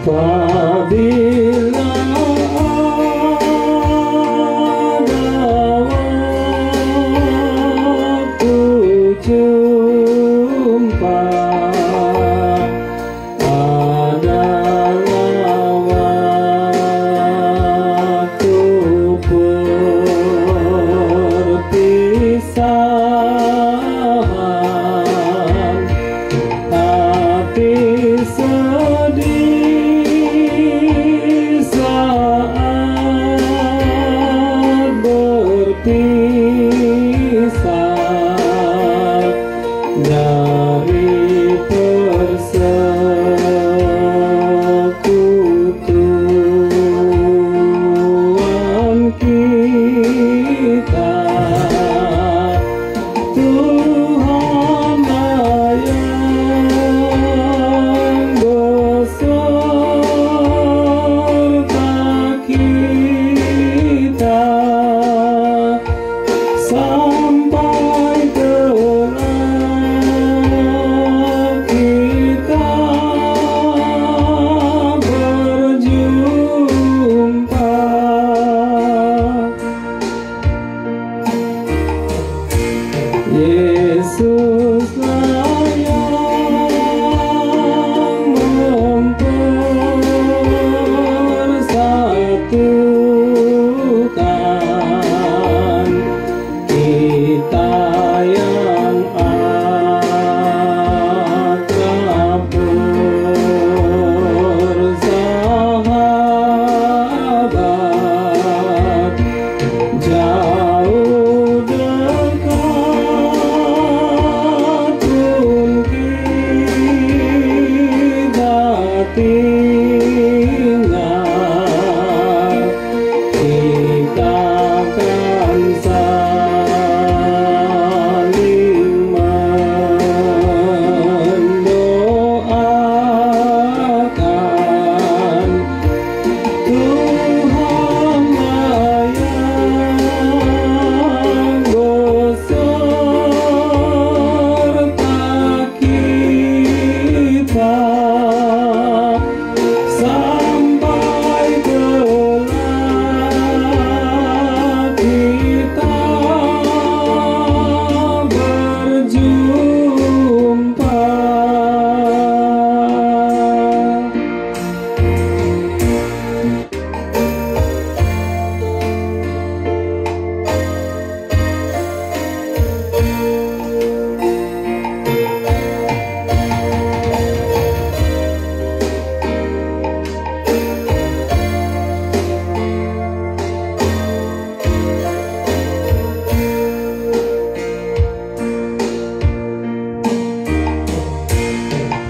Apabila jumpa adalah waktu perpisahan, tapi sedih saat berpisah dari persekutuan kita. Tuhanlah yang beserta kita sampai Yesuslah yang mempersatukan kita yang akrab bersahabat, jauh dekat pun kita tinggal, kita akan saling mendoakan. Tuhanlah yang beserta kita sampai kelak kita berjumpa.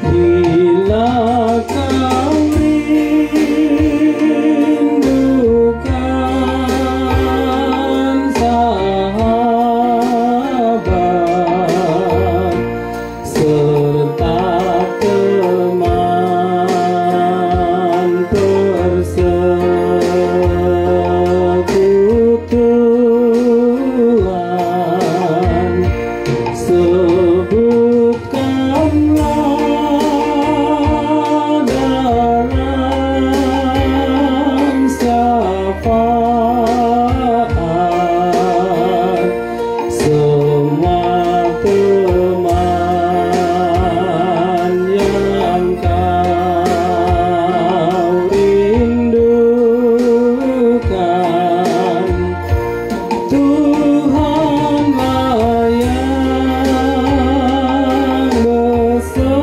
Bila kau rindukan sahabat serta teman persekutuan, sebutkanlah dalam syafaat semua teman yang kau rindukan. Tuhanlah yang beserta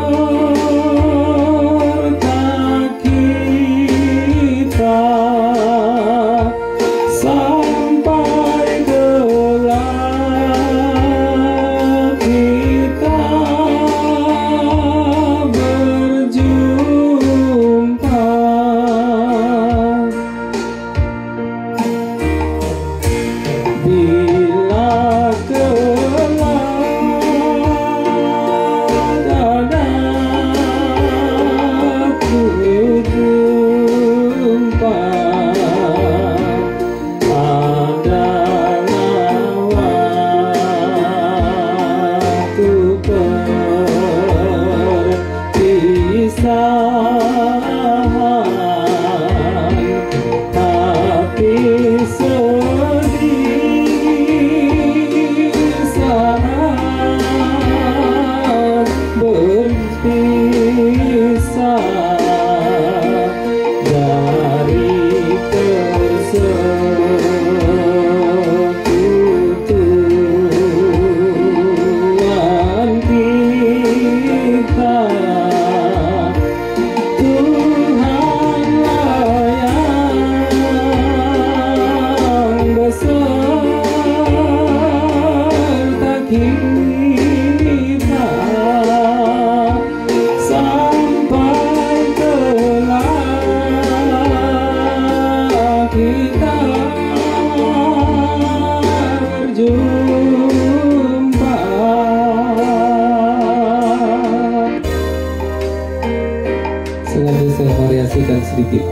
variasikan sedikit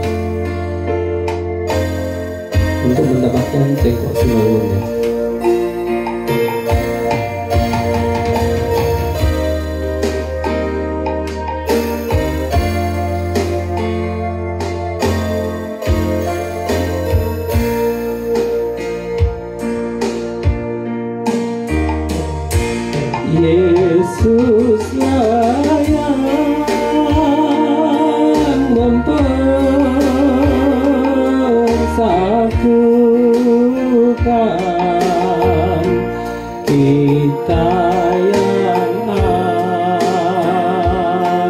untuk mendapatkan cengkok simalungunnya. Yesuslah yang mempersatukan kita yang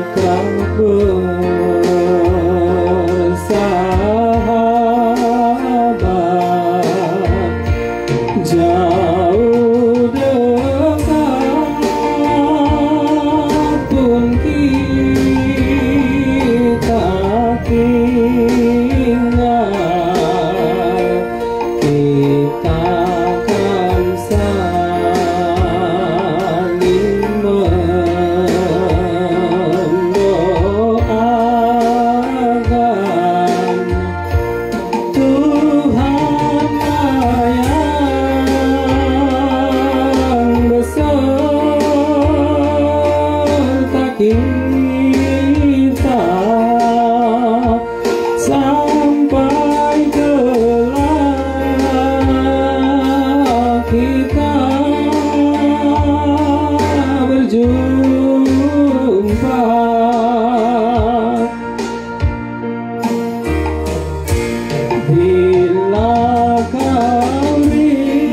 akan bersahabat jauh dekat pun kita tinggal, kita akan saling mendoakan. Tuhanlah yang beserta kita sampai kelak kita berjumpa. Bila kau rindukan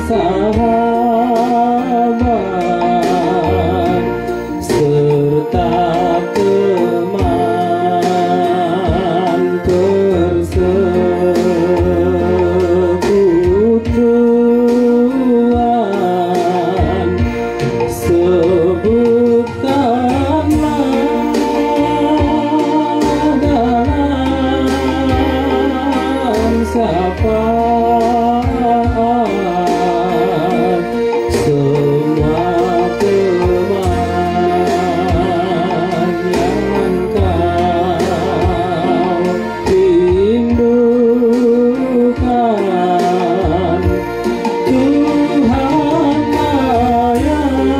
sahabat serta teman persekutuan, sebutkanlah dalam sapaan semua teman yang kau rindukan. Tuhanlah yang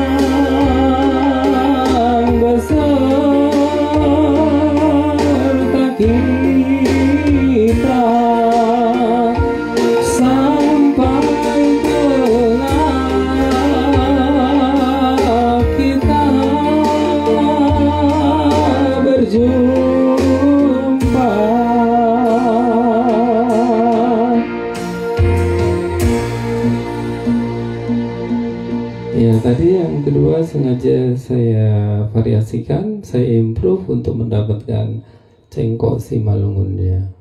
beserta kita sampai kelak kita berjumpa. Ya, tadi yang kedua sengaja saya variasikan, saya improve untuk mendapatkan cengkok simalungunnya.